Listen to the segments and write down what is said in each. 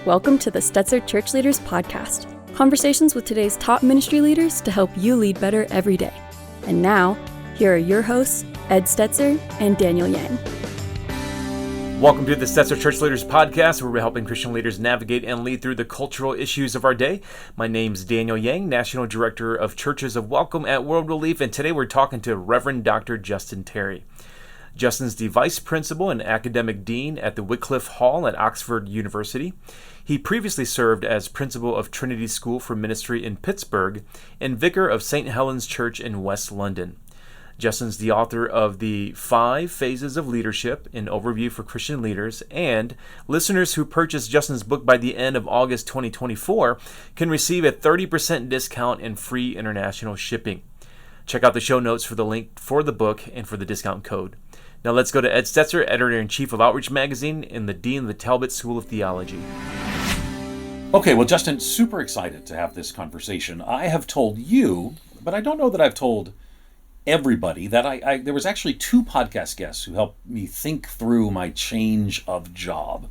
Welcome to the Stetzer ChurchLeaders Podcast. Conversations with today's top ministry leaders to help you lead better every day. And now, here are your hosts, Ed Stetzer and Daniel Yang. Welcome to the Stetzer ChurchLeaders Podcast, where we're helping Christian leaders navigate and lead through the cultural issues of our day. My name's Daniel Yang, National Director of Churches of Welcome at World Relief, and today we're talking to Reverend Dr. Justyn Terry. Justyn's the Vice Principal and Academic Dean at the Wycliffe Hall at Oxford University. He previously served as Principal of Trinity School for Ministry in Pittsburgh and Vicar of St. Helen's Church in West London. Justyn's the author of the 5 Phases of Leadership, an overview for Christian leaders, and listeners who purchase Justyn's book by the end of August 2024 can receive a 30% discount and free international shipping. Check out the show notes for the link for the book and for the discount code. Now let's go to Ed Stetzer, Editor-in-Chief of Outreach Magazine and the Dean of the Talbot School of Theology. Okay, well, Justyn, super excited to have this conversation. I have told you, but I don't know that I've told everybody, that there was actually 2 podcast guests who helped me think through my change of job.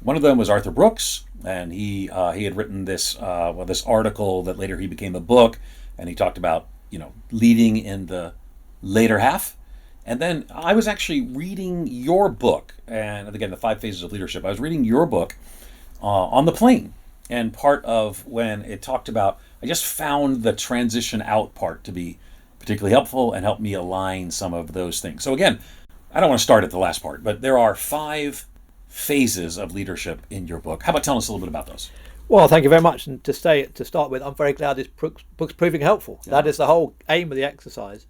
One of them was Arthur Brooks, and he had written this article that later he became a book, and he talked about leading in the later half. And then I was actually reading your book, and again, the 5 Phases of Leadership. I was reading your book on the plane, and part of when it talked about, I just found the transition out part to be particularly helpful and helped me align some of those things. So again, I don't want to start at the last part, but there are 5 phases of leadership in your book. How about telling us a little bit about those? Well, thank you very much. And to start with, I'm very glad this book's proving helpful. Yeah. That is the whole aim of the exercise.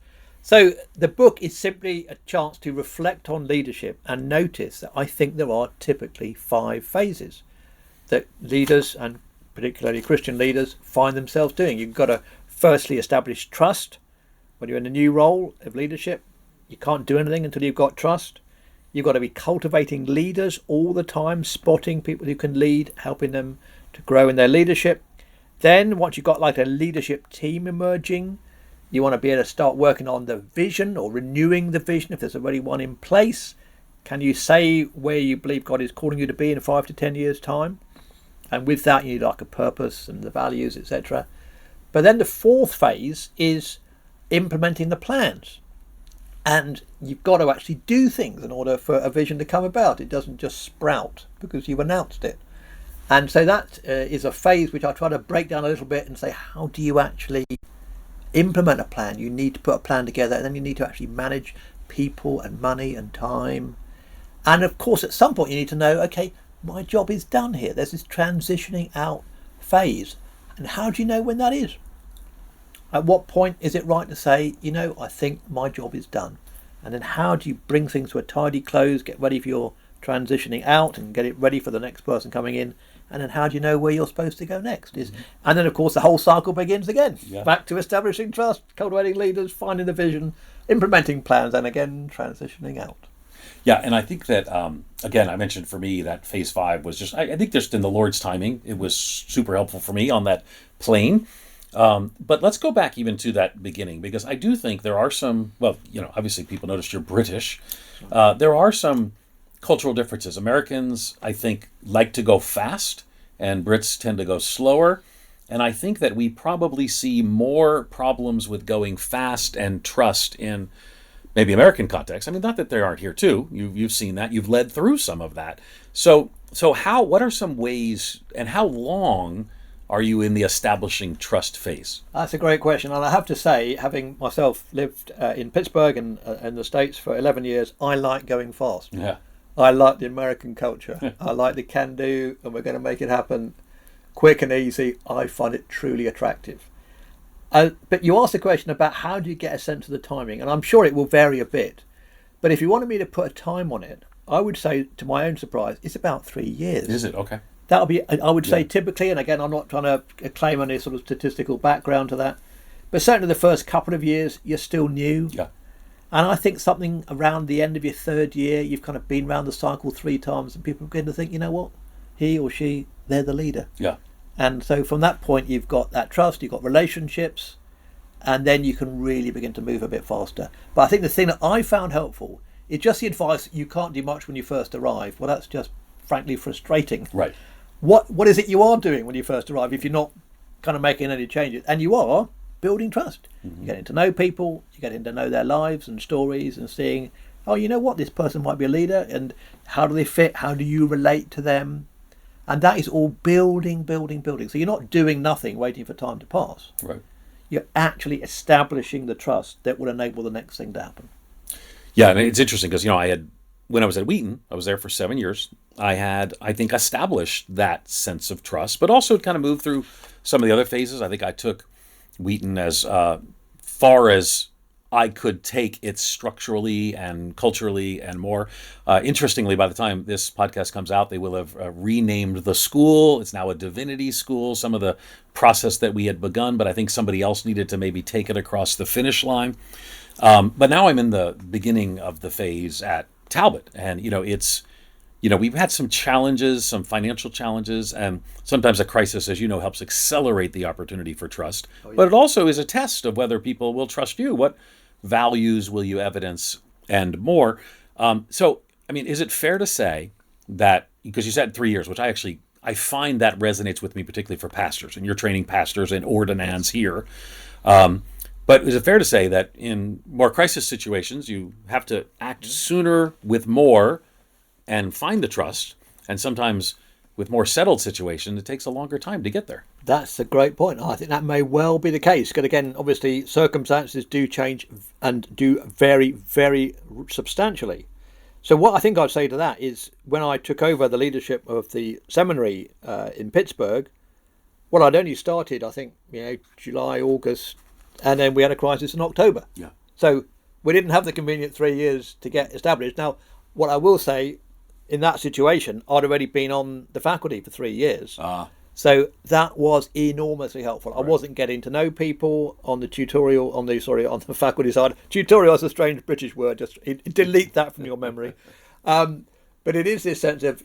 So the book is simply a chance to reflect on leadership and notice that I think there are typically 5 phases that leaders, and particularly Christian leaders, find themselves doing. You've got to firstly establish trust. When you're in a new role of leadership, you can't do anything until you've got trust. You've got to be cultivating leaders all the time, spotting people who can lead, helping them to grow in their leadership. Then once you've got like a leadership team emerging, you want to be able to start working on the vision or renewing the vision if there's already one in place. Can you say where you believe God is calling you to be in 5 to 10 years' time? And with that, you need like a purpose and the values, etc. But then the 4th phase is implementing the plans. And you've got to actually do things in order for a vision to come about. It doesn't just sprout because you've announced it. And so that is a phase which I try to break down a little bit and say, how do you actually implement a plan? You need to put a plan together, and then you need to actually manage people and money and time. And of course, at some point you need to know, okay, my job is done here. There's this transitioning out phase. And how do you know when that is? At what point is it right to say, I think my job is done? And then how do you bring things to a tidy close, get ready for your transitioning out and get it ready for the next person coming in? And then how do you know where you're supposed to go next? And then, of course, the whole cycle begins again. Yeah. Back to establishing trust, cultivating leaders, finding the vision, implementing plans, and again, transitioning out. Yeah, and I think that, again, I mentioned for me that phase 5 was just, I think just in the Lord's timing, it was super helpful for me on that plane. But let's go back even to that beginning, because I do think there are some, obviously people notice you're British. There are some cultural differences. Americans, I think, like to go fast, and Brits tend to go slower. And I think that we probably see more problems with going fast and trust in maybe American context. I mean, not that they aren't here too. You've seen that. You've led through some of that. So what are some ways, and how long are you in the establishing trust phase? That's a great question. And I have to say, having myself lived in Pittsburgh and in the States for 11 years, I like going fast. Yeah. I like the American culture. I like the can-do, and we're going to make it happen quick and easy. I find it truly attractive. But you asked the question about how do you get a sense of the timing, and I'm sure it will vary a bit. But if you wanted me to put a time on it, I would say, to my own surprise, it's about 3 years. Is it? Okay. That'll be, I would say, typically, and again, I'm not trying to claim any sort of statistical background to that, but certainly the first couple of years, you're still new. Yeah. And I think something around the end of your 3rd year, you've kind of been around the cycle 3 times, and people begin to think, you know what, he or she, they're the leader. Yeah. And so from that point, you've got that trust, you've got relationships, and then you can really begin to move a bit faster. But I think the thing that I found helpful is just the advice, you can't do much when you first arrive. Well, that's just frankly frustrating. Right. what is it you are doing when you first arrive if you're not kind of making any changes? And you are building trust. You're getting to know people, you're getting to know their lives and stories and seeing, oh, you know what, this person might be a leader, and how do they fit? How do you relate to them? And that is all building. So you're not doing nothing, waiting for time to pass. Right. You're actually establishing the trust that will enable the next thing to happen. Yeah, and it's interesting because, when I was at Wheaton, I was there for 7 years. I had, I think, established that sense of trust, but also kind of moved through some of the other phases. I think I took Wheaton as far as I could take it structurally and culturally and more. Interestingly, by the time this podcast comes out, they will have renamed the school. It's now a divinity school, some of the process that we had begun, but I think somebody else needed to maybe take it across the finish line. But now I'm in the beginning of the phase at Talbot, and we've had some challenges, some financial challenges, and sometimes a crisis, as you know, helps accelerate the opportunity for trust. Oh, yeah. But it also is a test of whether people will trust you. What values will you evidence, and more. Is it fair to say that, because you said 3 years, which I find that resonates with me, particularly for pastors, and you're training pastors and ordinands here. But is it fair to say that in more crisis situations, you have to act sooner with more and find the trust, and sometimes with more settled situations, it takes a longer time to get there? That's a great point. I think that may well be the case. Because again, obviously, circumstances do change and do vary very substantially. So what I think I'd say to that is, when I took over the leadership of the seminary in Pittsburgh, well, I'd only started, I think, July, August, and then we had a crisis in October. Yeah. So we didn't have the convenient 3 years to get established. Now, what I will say, in that situation, I'd already been on the faculty for 3 years. So that was enormously helpful. Right. I wasn't getting to know people on the the faculty side. Tutorial is a strange British word. Just delete that from your memory. But it is this sense of,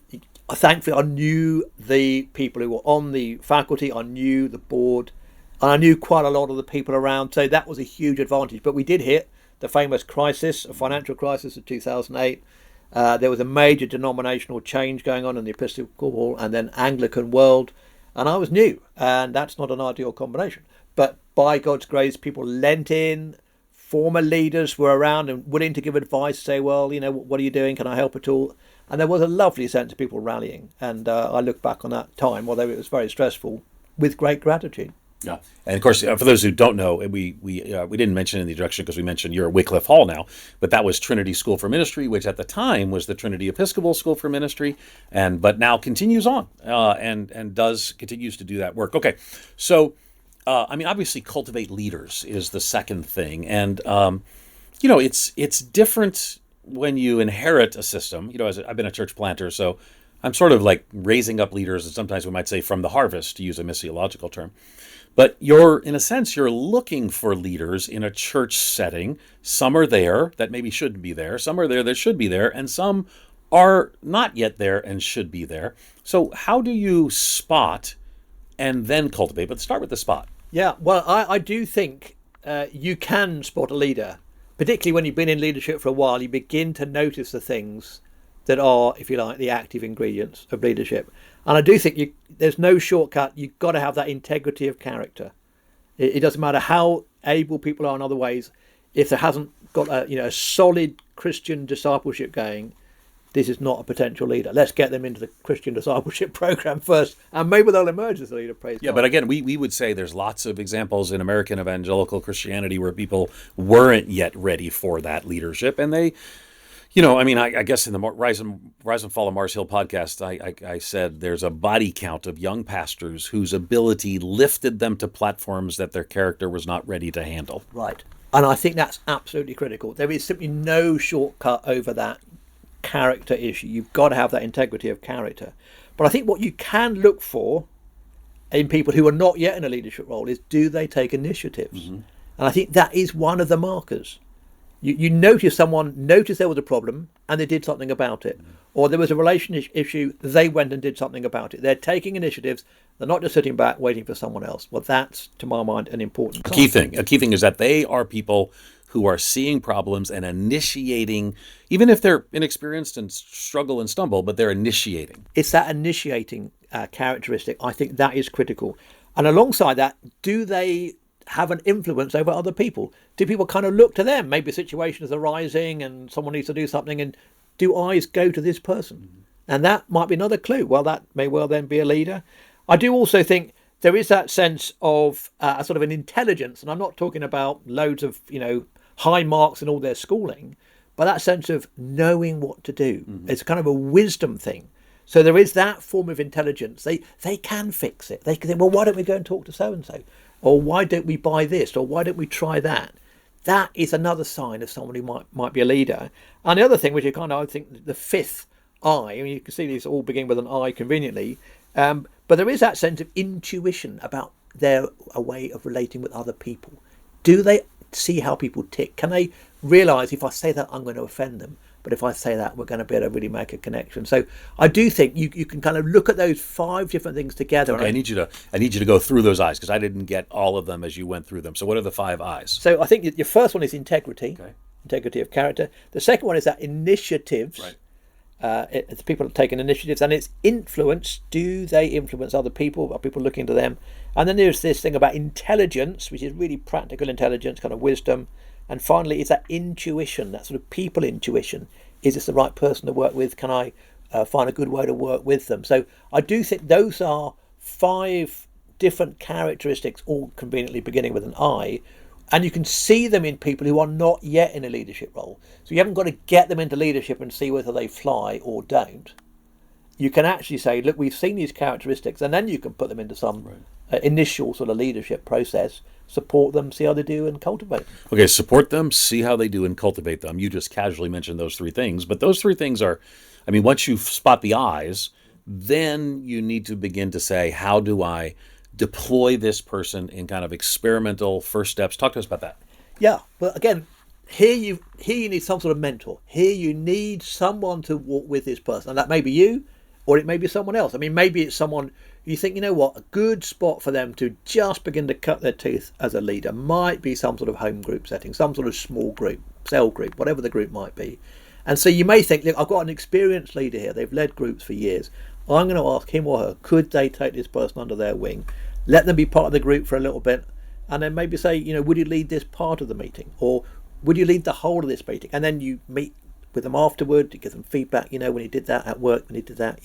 thankfully, I knew the people who were on the faculty. I knew the board. And I knew quite a lot of the people around. So that was a huge advantage. But we did hit the famous financial crisis of 2008. There was a major denominational change going on in the Episcopal and then Anglican world. And I was new, and that's not an ideal combination. But by God's grace, people lent in. Former leaders were around and willing to give advice, say, well, what are you doing? Can I help at all? And there was a lovely sense of people rallying. And I look back on that time, although it was very stressful, with great gratitude. Yeah, and of course, for those who don't know, we didn't mention in the introduction because we mentioned you're at Wycliffe Hall now, but that was Trinity School for Ministry, which at the time was the Trinity Episcopal School for Ministry, but now continues on and continues to do that work. Okay, so obviously, Cultivate Leaders is the second thing, and it's different when you inherit a system. As I've been a church planter, so I'm sort of like raising up leaders, and sometimes we might say from the harvest, to use a missiological term. But you're looking for leaders in a church setting. Some are there that maybe shouldn't be there. Some are there that should be there. And some are not yet there and should be there. So how do you spot and then cultivate? But start with the spot. Yeah, well, I do think you can spot a leader, particularly when you've been in leadership for a while. You begin to notice the things that are, if you like, the active ingredients of leadership. And I do think there's no shortcut. You've got to have that integrity of character. It doesn't matter how able people are in other ways. If there hasn't got a solid Christian discipleship going, this is not a potential leader. Let's get them into the Christian discipleship program first, and maybe they'll emerge as a leader. Praise God. But again, we would say there's lots of examples in American evangelical Christianity where people weren't yet ready for that leadership, and they... I guess in the Rise and Fall of Mars Hill podcast, I said there's a body count of young pastors whose ability lifted them to platforms that their character was not ready to handle. Right. And I think that's absolutely critical. There is simply no shortcut over that character issue. You've got to have that integrity of character. But I think what you can look for in people who are not yet in a leadership role is, do they take initiatives? Mm-hmm. And I think that is one of the markers. You notice someone noticed there was a problem and they did something about it. Or there was a relationship issue, they went and did something about it. They're taking initiatives. They're not just sitting back waiting for someone else. Well, that's, to my mind, an important sign. A key thing is that they are people who are seeing problems and initiating, even if they're inexperienced and struggle and stumble, but they're initiating. It's that initiating characteristic, I think that is critical. And alongside that, do they have an influence over other people? Do people kind of look to them? Maybe a situation is arising and someone needs to do something, and do eyes go to this person? And that might be another clue. Well, that may well then be a leader. I do also think there is that sense of a sort of an intelligence, and I'm not talking about loads of, high marks in all their schooling, but that sense of knowing what to do. It's kind of a wisdom thing. So there is that form of intelligence. They can fix it. They can think, well, why don't we go and talk to so-and-so? Or why don't we buy this? Or why don't we try that? That is another sign of someone who might be a leader. And the other thing, which is kind of, I think, the fifth I mean, you can see these all begin with an I conveniently, but there is that sense of intuition about a way of relating with other people. Do they see how people tick? Can they realise if I say that, I'm going to offend them? But if I say that, we're going to be able to really make a connection. So I do think you can kind of look at those 5 different things together. Okay, I need you to go through those I's, because I didn't get all of them as you went through them. So what are the 5 I's? So I think your first one is integrity, integrity of character. The second one is that initiatives. Right. It's people have taken initiatives, and it's influence. Do they influence other people? Are people looking to them? And then there's this thing about intelligence, which is really practical intelligence, kind of wisdom. And finally, it's that intuition, that sort of people intuition. Is this the right person to work with? Can I find a good way to work with them? So I do think those are 5 different characteristics, all conveniently beginning with an I. And you can see them in people who are not yet in a leadership role. So you haven't got to get them into leadership and see whether they fly or don't. You can actually say, look, we've seen these characteristics, and then you can put them into some initial sort of leadership process, support them, see how they do, and cultivate them. Okay, support them, see how they do, and cultivate them. You just casually mentioned those 3 things, but those 3 things are, I mean, once you spot the I's, then you need to begin to say, how do I deploy this person in kind of experimental first steps? Talk to us about that. Yeah, well, again, here you need some sort of mentor. Here you need someone to walk with this person, and that may be you, or it may be someone else. I mean, maybe it's someone you think, you know what, a good spot for them to just begin to cut their teeth as a leader might be some sort of home group setting, some sort of small group, cell group, whatever the group might be. And so you may think, look, I've got an experienced leader here. They've led groups for years. I'm going to ask him or her, could they take this person under their wing? Let them be part of the group for a little bit, and then maybe say, would you lead this part of the meeting, or would you lead the whole of this meeting? And then you meet with them afterward to give them feedback. When you did that at work, when you did that,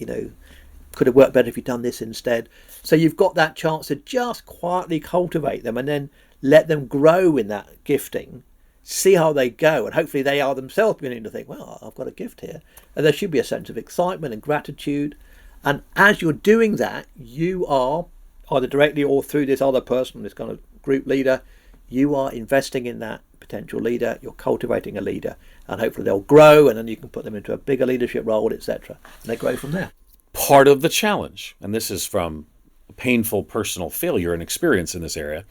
could have worked better if you'd done this instead. So you've got that chance to just quietly cultivate them and then let them grow in that gifting, see how they go, and hopefully they are themselves beginning to think, well, I've got a gift here. And there should be a sense of excitement and gratitude. And as you're doing that, you are, either directly or through this other person, this kind of group leader, you are investing in that potential leader. You're cultivating a leader, and hopefully they'll grow, and then you can put them into a bigger leadership role, etc. And they grow from there. Part of the challenge, and this is from painful personal failure and experience in this area,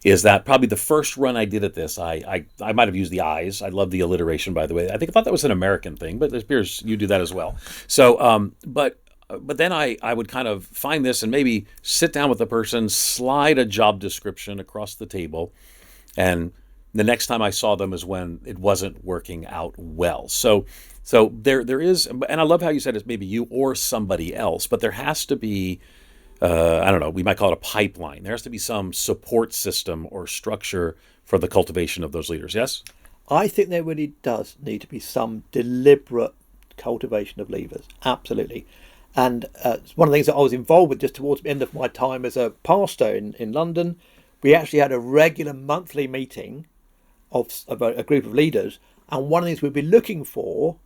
is that probably the first run I did at this, I might have used the I's. I love the alliteration, by the way. I thought that was an American thing, but it appears you do that as well. So, but then I would kind of find this and maybe sit down with the person, slide a job description across the table, and the next time I saw them is when it wasn't working out well. So there is, and I love how you said it's maybe you or somebody else, but there has to be, I don't know, we might call it a pipeline. There has to be some support system or structure for the cultivation of those leaders, yes? I think there really does need to be some deliberate cultivation of leaders, absolutely. And one of the things that I was involved with just towards the end of my time as a pastor in London, we actually had a regular monthly meeting of a group of leaders, and one of the things we'd be looking for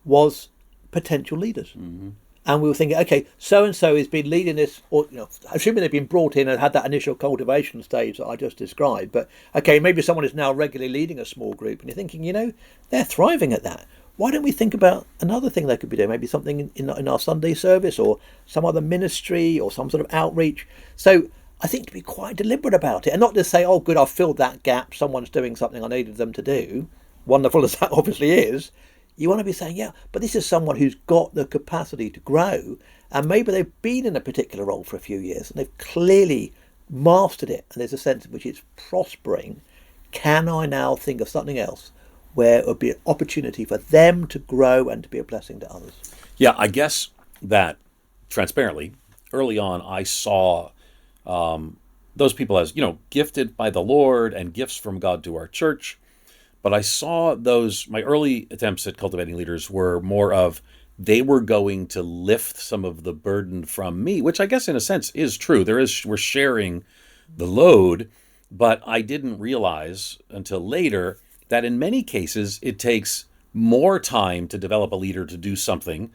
was potential leaders. Mm-hmm. And we were thinking, okay, so-and-so has been leading this, or assuming they've been brought in and had that initial cultivation stage that I just described, but okay, maybe someone is now regularly leading a small group, and you're thinking, they're thriving at that. Why don't we think about another thing they could be doing? Maybe something in our Sunday service, or some other ministry, or some sort of outreach. So I think to be quite deliberate about it, and not just say, oh, good, I've filled that gap. Someone's doing something I needed them to do. Wonderful as that obviously is. You want to be saying, yeah, but this is someone who's got the capacity to grow, and maybe they've been in a particular role for a few years, and they've clearly mastered it, and there's a sense in which it's prospering. Can I now think of something else where it would be an opportunity for them to grow and to be a blessing to others? Yeah, I guess that, transparently, early on, I saw those people as, gifted by the Lord and gifts from God to our church. But I saw my early attempts at cultivating leaders were more of, they were going to lift some of the burden from me, which I guess in a sense is true. We're sharing the load, but I didn't realize until later that in many cases it takes more time to develop a leader to do something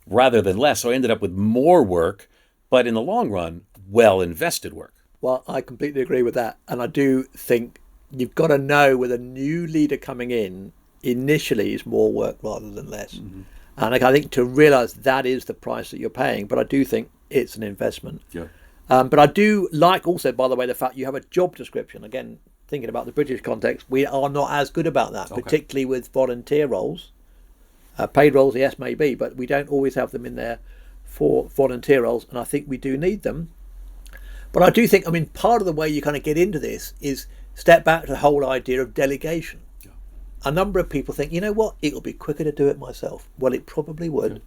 rather than less. So I ended up with more work, but in the long run, well invested work. Well, I completely agree with that. And I do think you've got to know with a new leader coming in, initially is more work rather than less. Mm-hmm. And I think to realize that is the price that you're paying, but I do think it's an investment. Yeah. But I do like also, by the way, the fact you have a job description. Again, thinking about the British context, we are not as good about that, particularly with volunteer roles. Paid roles, yes, maybe, but we don't always have them in there for volunteer roles, and I think we do need them. But I do think, part of the way you kind of get into this is step back to the whole idea of delegation. Yeah. A number of people think, you know what, it'll be quicker to do it myself. Well, it probably would. Yeah.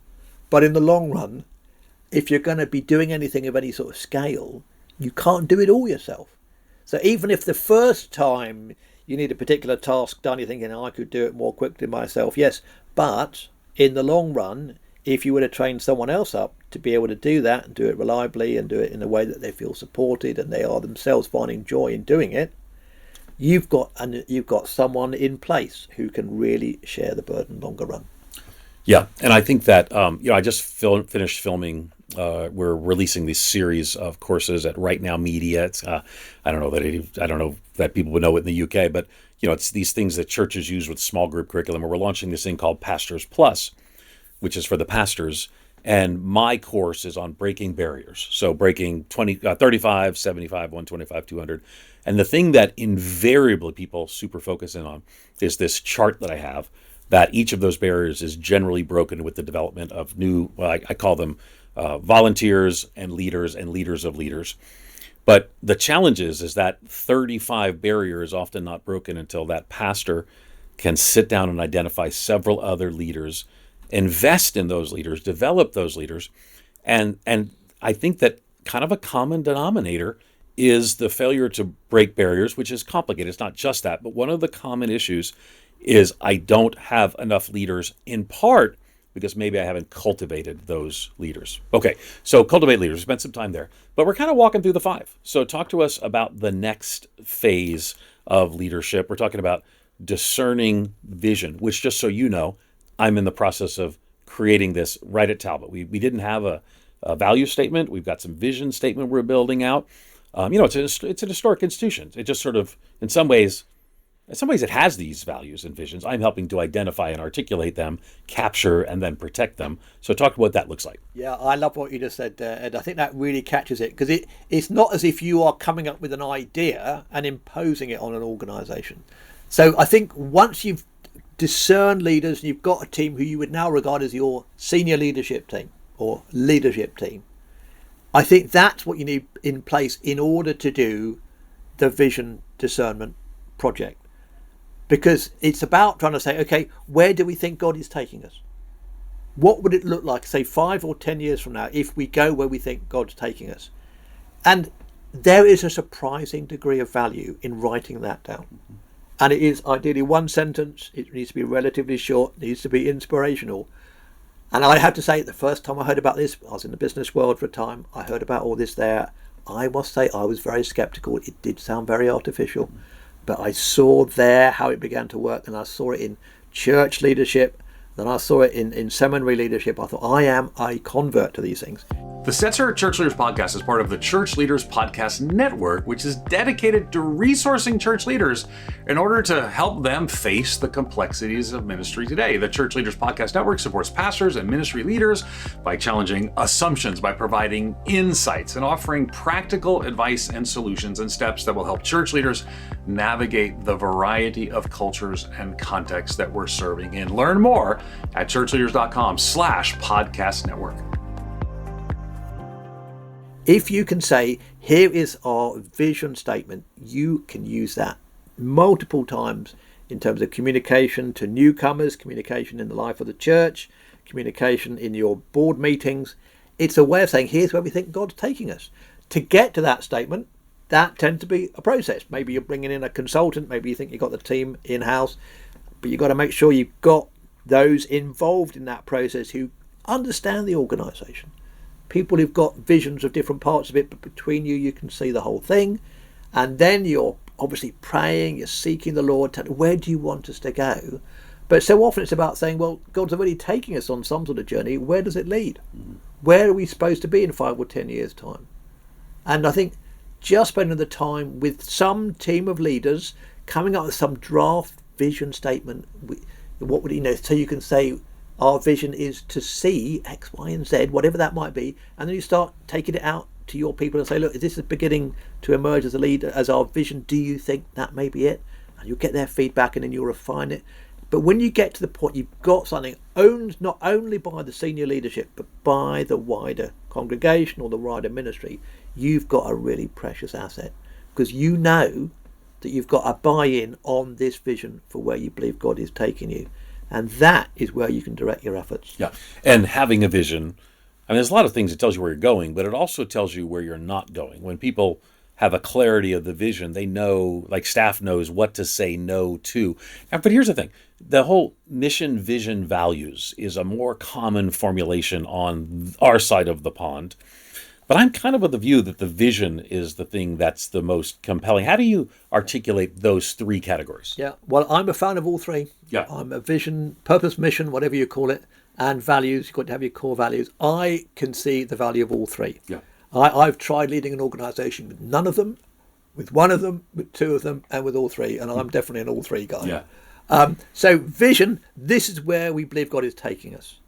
But in the long run, if you're going to be doing anything of any sort of scale, you can't do it all yourself. So even if the first time you need a particular task done, you're thinking, I could do it more quickly myself. Yes, but in the long run, if you were to train someone else up to be able to do that and do it reliably and do it in a way that they feel supported and they are themselves finding joy in doing it, you've got someone in place who can really share the burden longer run. Yeah, and I think that I just finished filming. We're releasing this series of courses at Right Now Media. It's I don't know that people would know it in the UK, but it's these things that churches use with small group curriculum. And we're launching this thing called Pastors Plus, which is for the pastors. And my course is on breaking barriers. So breaking 35, 75, 125, 200. And the thing that invariably people super focus in on is this chart that I have, that each of those barriers is generally broken with the development of new, I call them volunteers and leaders of leaders. But the challenge is that 35 barrier is often not broken until that pastor can sit down and identify several other leaders, invest in those leaders, develop those leaders. And I think that kind of a common denominator is the failure to break barriers, which is complicated. It's not just that, but one of the common issues is I don't have enough leaders, in part because maybe I haven't cultivated those leaders. Okay, so cultivate leaders, spent some time there, but we're kind of walking through the 5. So talk to us about the next phase of leadership. We're talking about discerning vision, which, just so you know, I'm in the process of creating this right at Talbot. We didn't have a value statement. We've got some vision statement we're building out. It's an historic institution. It just sort of, in some ways it has these values and visions. I'm helping to identify and articulate them, capture, and then protect them. So talk about what that looks like. Yeah, I love what you just said, Ed. I think that really catches it, because it's not as if you are coming up with an idea and imposing it on an organisation. So I think once you've discerned leaders and you've got a team who you would now regard as your senior leadership team or leadership team, I think that's what you need in place in order to do the vision discernment project. Because it's about trying to say, okay, where do we think God is taking us? What would it look like, say, 5 or 10 years from now, if we go where we think God's taking us? And there is a surprising degree of value in writing that down. And it is ideally one sentence. It needs to be relatively short, it needs to be inspirational. And I have to say, the first time I heard about this, I was in the business world for a time, I heard about all this there. I must say I was very skeptical. It did sound very artificial. But I saw there how it began to work, and I saw it in church leadership, then I saw it in seminary leadership. I thought, I am a convert to these things. The Stetzer Church Leaders Podcast is part of the Church Leaders Podcast Network, which is dedicated to resourcing church leaders in order to help them face the complexities of ministry today. The Church Leaders Podcast Network supports pastors and ministry leaders by challenging assumptions, by providing insights, and offering practical advice and solutions and steps that will help church leaders navigate the variety of cultures and contexts that we're serving in. Learn more at ChurchLeaders.com/podcast network. If you can say, here is our vision statement, you can use that multiple times in terms of communication to newcomers, communication in the life of the church, communication in your board meetings. it's a way of saying, here's where we think God's taking us. To get to that statement, that tends to be a process. Maybe you're bringing in a consultant, maybe you think you've got the team in-house, but you've got to make sure you've got those involved in that process who understand the organisation. People who've got visions of different parts of it, but between you can see the whole thing. And then you're obviously praying, you're seeking the Lord, where do you want us to go? But so often it's about saying, well, God's already taking us on some sort of journey. Where does it lead? Where are we supposed to be in 5 or 10 years' time? And I think just spending the time with some team of leaders, coming up with some draft vision statement, what would so you can say, our vision is to see X, Y, and Z, whatever that might be, and then you start taking it out to your people and say, look, this is beginning to emerge as a leader, as our vision. Do you think that may be it? And you'll get their feedback and then you'll refine it. But when you get to the point you've got something owned not only by the senior leadership, but by the wider congregation or the wider ministry, you've got a really precious asset, because you know that you've got a buy-in on this vision for where you believe God is taking you. And that is where you can direct your efforts. Yeah. And having a vision, I mean, there's a lot of things that tells you where you're going, but it also tells you where you're not going. When people have a clarity of the vision, they know, like staff knows what to say no to. Now, but here's the thing. The whole mission, vision, values is a more common formulation on our side of the pond. But I'm kind of of the view that the vision is the thing that's the most compelling. How do you articulate those 3 categories? Yeah, well, I'm a fan of all 3. Yeah. I'm a vision, purpose, mission, whatever you call it, and values. You've got to have your core values. I can see the value of all 3. Yeah. I've tried leading an organisation with none of them, with one of them, with 2 of them, and with all 3, and I'm definitely an all 3 guy. Yeah. So vision, this is where we believe God is taking us.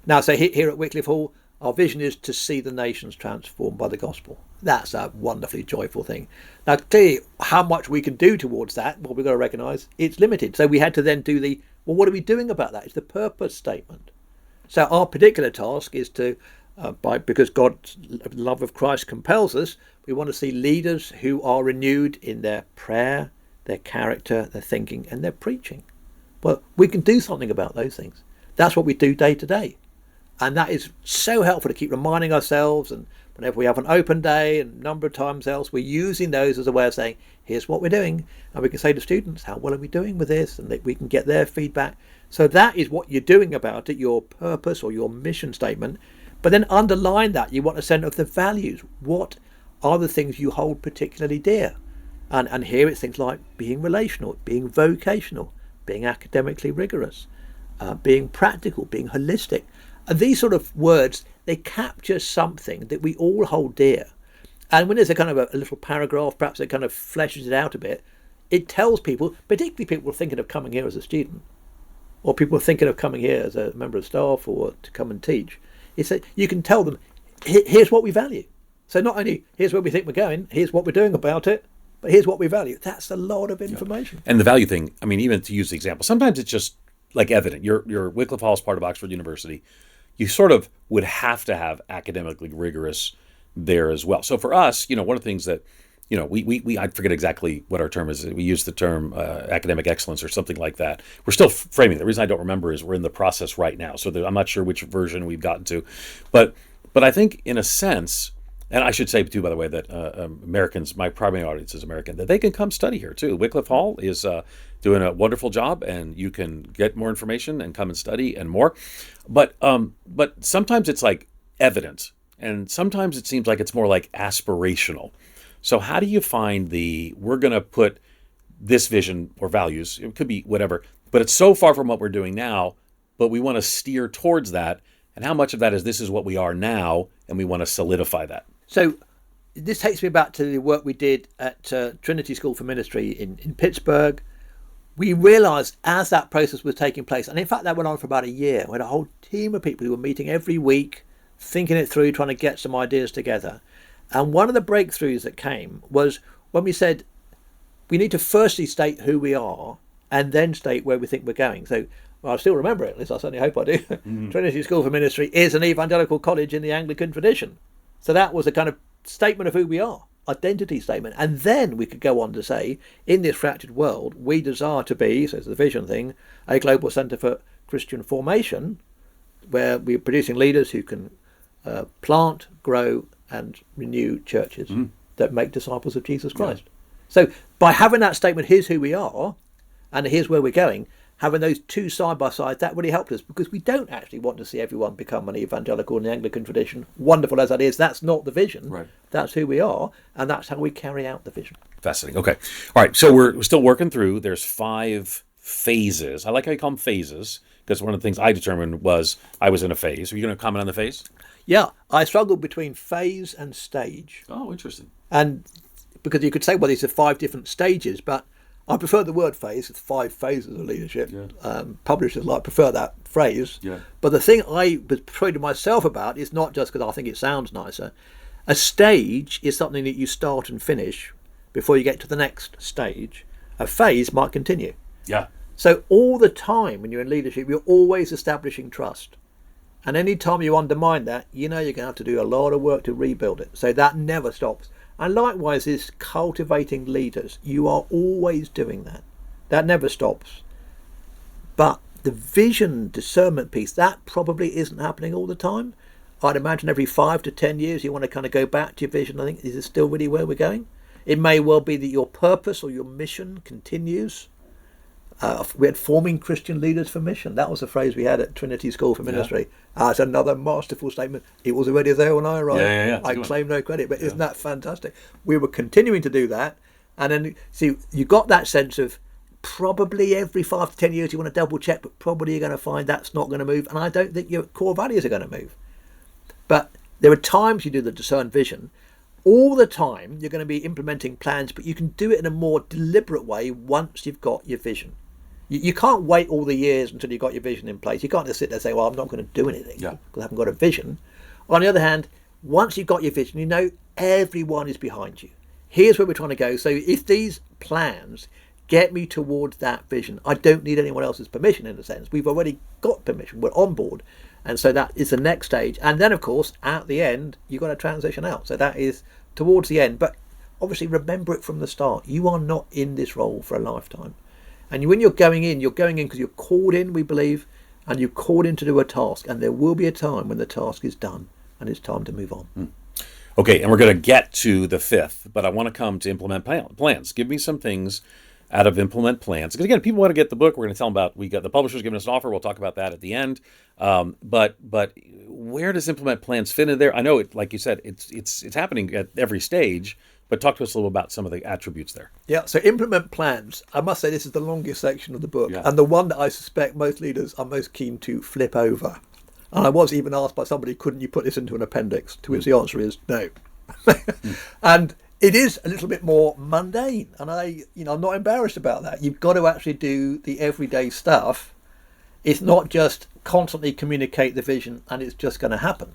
Now, so here at Wycliffe Hall, our vision is to see the nations transformed by the gospel. That's a wonderfully joyful thing. Now, clearly, how much we can do towards that, well, we've got to recognise it's limited. So we had to then do what are we doing about that? It's the purpose statement. So our particular task is to, because God's love of Christ compels us, we want to see leaders who are renewed in their prayer, their character, their thinking, and their preaching. Well, we can do something about those things. That's what we do day to day. And that is so helpful to keep reminding ourselves, and whenever we have an open day and a number of times else, we're using those as a way of saying, here's what we're doing. And we can say to students, how well are we doing with this? And we can get their feedback. So that is what you're doing about it, your purpose or your mission statement. But then underline that, you want a sense of the values. What are the things you hold particularly dear? And here it's things like being relational, being vocational, being academically rigorous, being practical, being holistic. And these sort of words, they capture something that we all hold dear. And when there's a kind of a little paragraph, perhaps it kind of fleshes it out a bit, it tells people, particularly people thinking of coming here as a student, or people thinking of coming here as a member of staff or to come and teach, it's that you can tell them, here's what we value. So not only here's where we think we're going, here's what we're doing about it, but here's what we value. That's a lot of information. And the value thing, I mean, even to use the example, sometimes it's just like evident. Your Wycliffe Hall is part of Oxford University. You sort of would have to have academically rigorous there as well. So for us, one of the things that, we I forget exactly what our term is. We use the term academic excellence or something like that. We're still framing it. The reason I don't remember is we're in the process right now. So I'm not sure which version we've gotten to. But I think in a sense, and I should say too, by the way, that Americans, my primary audience is American, that they can come study here too. Wycliffe Hall is doing a wonderful job, and you can get more information and come and study and more. But sometimes it's like evident, and sometimes it seems like it's more like aspirational. So how do you find we're going to put this vision or values, it could be whatever, but it's so far from what we're doing now, but we want to steer towards that, and how much of that is this is what we are now, and we want to solidify that? So this takes me back to the work we did at Trinity School for Ministry in Pittsburgh. We realised as that process was taking place, and in fact that went on for about a year, we had a whole team of people who were meeting every week, thinking it through, trying to get some ideas together. And one of the breakthroughs that came was when we said we need to firstly state who we are and then state where we think we're going. So I still remember it, at least I certainly hope I do. Mm-hmm. Trinity School for Ministry is an evangelical college in the Anglican tradition. So that was a kind of statement of who we are, identity statement. And then we could go on to say, in this fractured world, we desire to be, so it's the vision thing, a global centre for Christian formation, where we're producing leaders who can plant, grow, and renew churches that make disciples of Jesus Christ. So by having that statement, here's who we are, and here's where we're going, having those two side by side, that really helped us, because we don't actually want to see everyone become an evangelical in the Anglican tradition. Wonderful as that is, that's not the vision. Right. That's who we are, and that's how we carry out the vision. Fascinating. Okay. All right. So we're still working through. There's 5 phases. I like how you call them phases, because one of the things I determined was I was in a phase. Are you going to comment on the phase? Yeah, I struggled between phase and stage. Oh, interesting. And because you could say, well, these are 5 different stages, but I prefer the word phase. It's 5 phases of leadership. Yeah. Publishers prefer that phrase. Yeah. But the thing I was persuaded myself about is not just because I think it sounds nicer. A stage is something that you start and finish before you get to the next stage. A phase might continue. Yeah. So all the time when you're in leadership, you're always establishing trust. And any time you undermine that, you're going to have to do a lot of work to rebuild it. So that never stops. And likewise is cultivating leaders. You are always doing that. That never stops. But the vision discernment piece, that probably isn't happening all the time. I'd imagine every 5 to 10 years you want to kind of go back to your vision. I think, is this still really where we're going? It may well be that your purpose or your mission continues. We had forming Christian leaders for mission. That was a phrase we had at Trinity School for Ministry. It's another masterful statement. It was already there when I arrived. Yeah. I claim no credit, but isn't that fantastic? We were continuing to do that. And then, see, you got that sense of probably every 5 to 10 years you want to double check, but probably you're going to find that's not going to move. And I don't think your core values are going to move. But there are times you do the discern vision. All the time you're going to be implementing plans, but you can do it in a more deliberate way once you've got your vision. You can't wait all the years until you've got your vision in place. You can't just sit there and say, well, I'm not going to do anything because I haven't got a vision. On the other hand, once you've got your vision, you know everyone is behind you. Here's where we're trying to go. So if these plans get me towards that vision, I don't need anyone else's permission in a sense. We've already got permission. We're on board. And so that is the next stage. And then, of course, at the end, you've got to transition out. So that is towards the end. But obviously, remember it from the start. You are not in this role for a lifetime. And when you're going in because you're called in, we believe, and you're called in to do a task. And there will be a time when the task is done and it's time to move on. Okay, and we're going to get to the 5th, but I want to come to implement plans. Give me some things out of implement plans. Because again, people want to get the book. We're going to tell them about, we got the publisher's giving us an offer. We'll talk about that at the end. But where does implement plans fit in there? I know, like you said, it's happening at every stage. But talk to us a little about some of the attributes there. Yeah, so implement plans. I must say this is the longest section of the book, and the one that I suspect most leaders are most keen to flip over. And I was even asked by somebody, couldn't you put this into an appendix? To which the answer is no. And it is a little bit more mundane, and I'm not embarrassed about that. You've got to actually do the everyday stuff. It's not just constantly communicate the vision and it's just going to happen.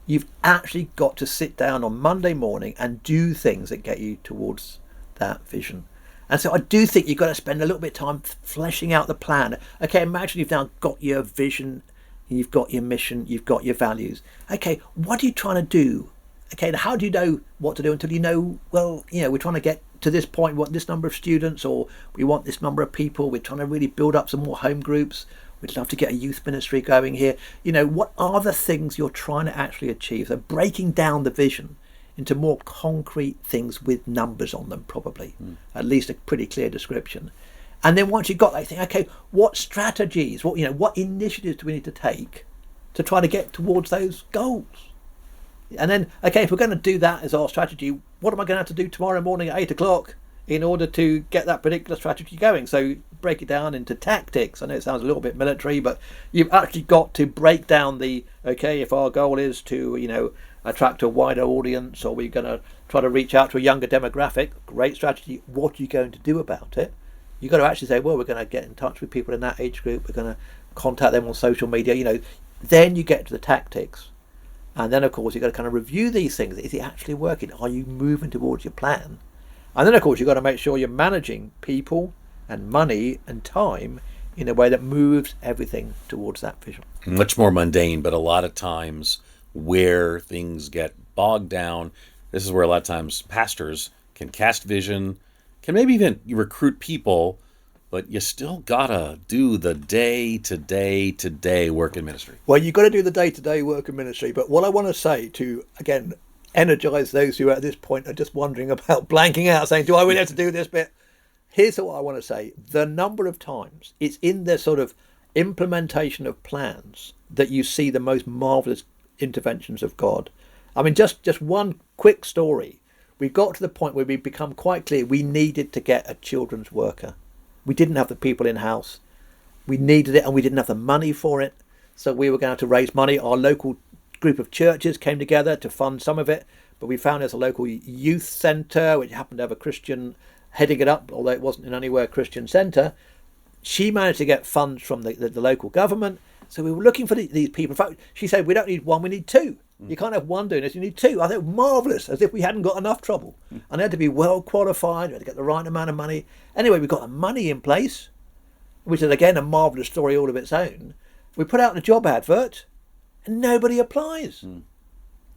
You've actually got to sit down on Monday morning and do things that get you towards that vision. And so I do think you've got to spend a little bit of time fleshing out the plan. Okay, imagine you've now got your vision, you've got your mission, you've got your values. Okay, what are you trying to do? Okay, how do you know what to do until you know, well, we're trying to get to this point, we want this number of students, or we want this number of people, we're trying to really build up some more home groups. We'd love to get a youth ministry going here. What are the things you're trying to actually achieve? So breaking down the vision into more concrete things with numbers on them, probably, at least a pretty clear description. And then once you've got that, you think, okay, what strategies, what initiatives do we need to take to try to get towards those goals? And then, okay, if we're going to do that as our strategy, what am I going to have to do tomorrow morning at 8 o'clock in order to get that particular strategy going? So break it down into tactics. I know it sounds a little bit military, but you've actually got to break down if our goal is to, attract a wider audience, or we're going to try to reach out to a younger demographic, great strategy. What are you going to do about it? You've got to actually say, well, we're going to get in touch with people in that age group. We're going to contact them on social media, Then you get to the tactics. And then, of course, you've got to kind of review these things. Is it actually working? Are you moving towards your plan? And then, of course, you've got to make sure you're managing people and money and time in a way that moves everything towards that vision. Much more mundane, but a lot of times where things get bogged down, this is where a lot of times pastors can cast vision, can maybe even recruit people, but you still gotta do the day-to-day work in ministry. Well, you've got to do the day-to-day work in ministry. But what I want to say to, again, energize those who at this point are just wondering about blanking out, saying, do I really have to do this bit? Here's what I want to say. The number of times it's in the sort of implementation of plans that you see the most marvelous interventions of God. I mean, just one quick story. We got to the point where we become quite clear we needed to get a children's worker. We didn't have the people in-house. We needed it and we didn't have the money for it. So we were going to have to raise money. Our local group of churches came together to fund some of it. But we found there's a local youth centre, which happened to have a Christian heading it up, although it wasn't in any way a Christian centre. She managed to get funds from the local government. So we were looking for these people. In fact, she said, we don't need one, we need two. You can't have one doing this, you need two. I thought, marvellous, as if we hadn't got enough trouble. And they had to be well qualified, we had to get the right amount of money. Anyway, we got the money in place, which is again a marvellous story all of its own. We put out a job advert and nobody applies.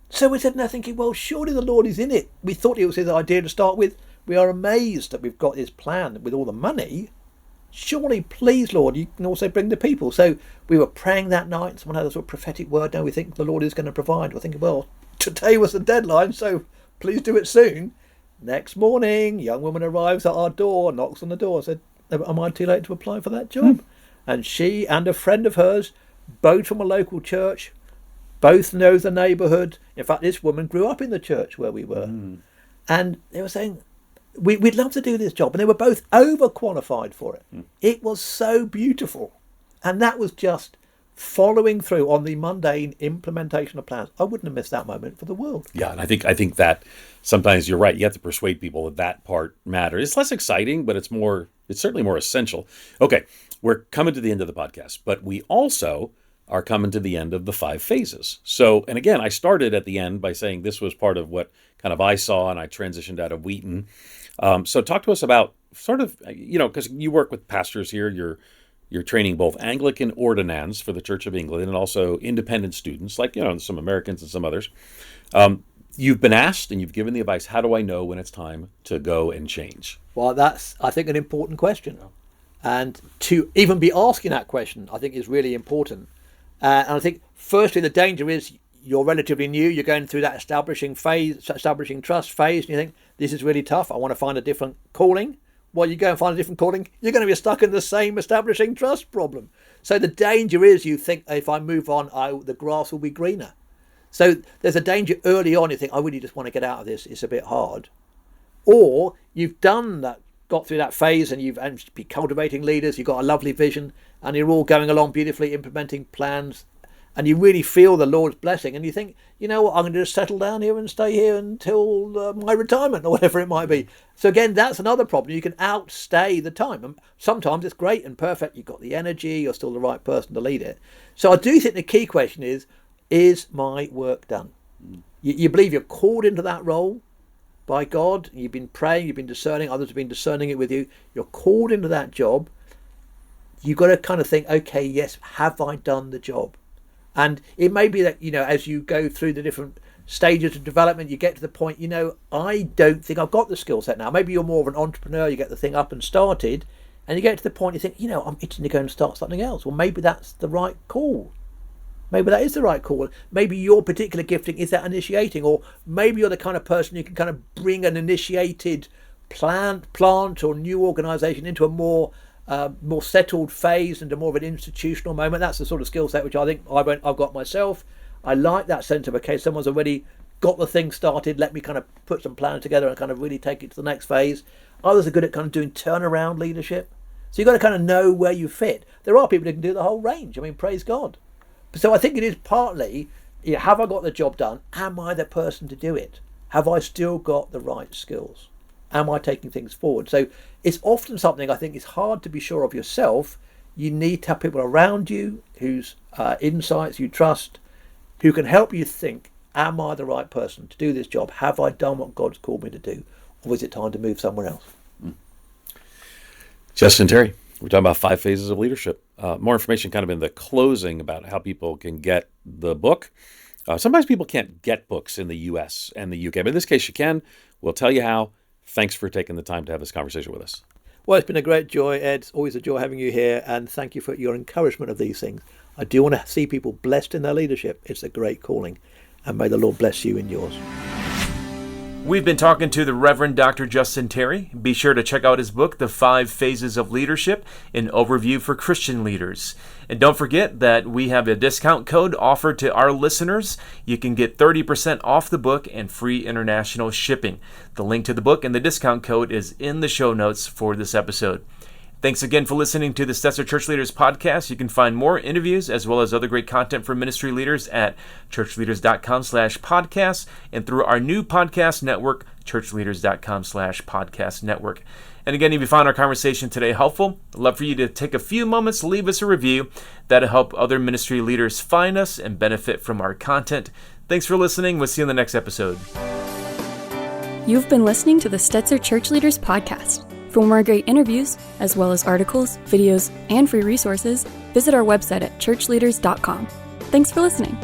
So we said, now thinking, well, surely the Lord is in it. We thought it was his idea to start with. We are amazed that we've got this plan with all the money. Surely, please, Lord, you can also bring the people. So we were praying that night. Someone had a sort of prophetic word. Now we think the Lord is going to provide. We're thinking, well, today was the deadline, so please do it soon. Next morning, young woman arrives at our door, knocks on the door, said, am I too late to apply for that job? And she and a friend of hers, both from a local church, both know the neighbourhood. In fact, this woman grew up in the church where we were. And they were saying, we'd love to do this job. And they were both overqualified for it. It was so beautiful. And that was just following through on the mundane implementation of plans. I wouldn't have missed that moment for the world. Yeah, and I think that sometimes you're right. You have to persuade people that part matters. It's less exciting, but it's certainly more essential. Okay, we're coming to the end of the podcast, but we also are coming to the end of the 5 phases. So, and again, I started at the end by saying this was part of what kind of I saw, and I transitioned out of Wheaton. So talk to us about sort of, because you work with pastors here, you're training both Anglican ordinands for the Church of England and also independent students, like, some Americans and some others. You've been asked and you've given the advice, how do I know when it's time to go and change? Well, that's, I think, an important question. And to even be asking that question, I think, is really important. And I think, firstly, the danger is you're relatively new. You're going through that establishing trust phase, and you think, this is really tough. I want to find a different calling. Well, you go and find a different calling, you're going to be stuck in the same establishing trust problem. So the danger is you think, if I move on, the grass will be greener. So there's a danger early on. You think, I really just want to get out of this. It's a bit hard. Or you've done that, got through that phase, and you've been cultivating leaders. You've got a lovely vision, and you're all going along beautifully, implementing plans, and you really feel the Lord's blessing, and you think, you know what, I'm going to just settle down here and stay here until my retirement or whatever it might be. So again, that's another problem. You can outstay the time. And sometimes it's great and perfect. You've got the energy. You're still the right person to lead it. So I do think the key question is my work done? You believe you're called into that role by God. You've been praying. You've been discerning. Others have been discerning it with you. You're called into that job. You've got to kind of think, okay, yes, have I done the job? And it may be that, as you go through the different stages of development, you get to the point, I don't think I've got the skill set now. Maybe you're more of an entrepreneur, you get the thing up and started, and you get to the point you think, I'm itching to go and start something else. Well, maybe that's the right call. Maybe that is the right call. Maybe your particular gifting is that initiating, or maybe you're the kind of person who can kind of bring an initiated plant or new organisation into a more settled phase and a more of an institutional moment. That's the sort of skill set which I think I've got myself. I like that sense of, okay, someone's already got the thing started, let me kind of put some plans together and kind of really take it to the next phase. Others are good at kind of doing turnaround leadership. So you've got to kind of know where you fit. There are people who can do the whole range. I mean, praise God. So I think it is partly, have I got the job done? Am I the person to do it? Have I still got the right skills? Am I taking things forward? So it's often something I think is hard to be sure of yourself. You need to have people around you whose insights you trust, who can help you think, am I the right person to do this job? Have I done what God's called me to do? Or is it time to move somewhere else? Justyn Terry, we're talking about 5 phases of leadership. More information kind of in the closing about how people can get the book. Sometimes people can't get books in the U.S. and the U.K., but in this case you can. We'll tell you how. Thanks for taking the time to have this conversation with us. Well, it's been a great joy, Ed. It's always a joy having you here, and thank you for your encouragement of these things. I do want to see people blessed in their leadership. It's a great calling, and may the Lord bless you in yours. We've been talking to the Reverend Dr. Justyn Terry. Be sure to check out his book, The 5 Phases of Leadership, an overview for Christian leaders. And don't forget that we have a discount code offered to our listeners. You can get 30% off the book and free international shipping. The link to the book and the discount code is in the show notes for this episode. Thanks again for listening to the Stetzer Church Leaders Podcast. You can find more interviews as well as other great content for ministry leaders at ChurchLeaders.com/podcast and through our new podcast network, ChurchLeaders.com/podcast network. And again, if you found our conversation today helpful, I'd love for you to take a few moments to leave us a review. That'll help other ministry leaders find us and benefit from our content. Thanks for listening. We'll see you in the next episode. You've been listening to the Stetzer Church Leaders Podcast. For more great interviews, as well as articles, videos, and free resources, visit our website at ChurchLeaders.com. Thanks for listening.